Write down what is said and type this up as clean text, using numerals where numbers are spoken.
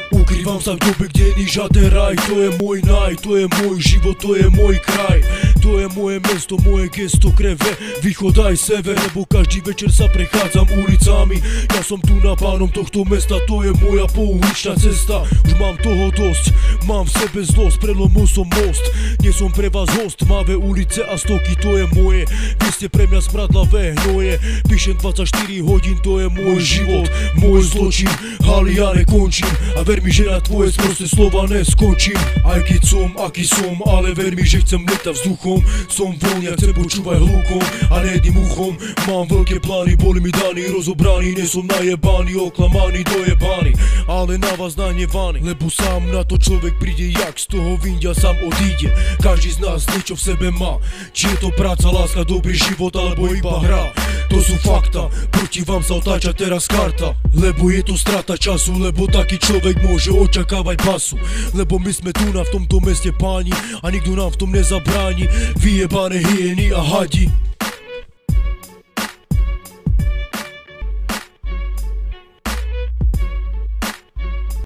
Ukrývam sa v dobe, kde není žiaden raj. To je môj naj, to je môj život, to je môj kraj. To je moje mesto, moje gesto, kreve, východ aj sever. Lebo každý večer sa prechádzam ulicami. Ja som tu na pánom tohto mesta, to je moja pouličná cesta. Už mám toho dosť, mám v sebe zlosť, prelomil som most. Nie som pre vás host, máme ulice a stoky, to je moje. Vy ste pre mňa smradlavé hnoje. Píšem 24 hodín, to je môj život, môj zločin. Hali ja nekončím a ver mi, že na tvoje sprosté slova neskončím. Aj keď som, aký som, ale ver mi, že chcem lietať vzduchom. Som voľný a chcem počúvať hlukom a ne jedným uchom. Mám veľké plány, boli mi daní, rozobraní. Nie som najebaný, oklamaný, dojebaný, ale na vás nahnevaný. Lebo sám na to človek príde, jak z toho vindia sám odíde. Každý z nás niečo v sebe má. Či je to práca, láska, dobrý život alebo iba hra. To sú fakta, proti vám sa otáča teraz karta. Lebo je to strata času, lebo taký človek môže očakávať basu. Lebo my sme tu v tomto meste páni a nikto nám v tom nezabráni. Vyjebané hyeny a hadi.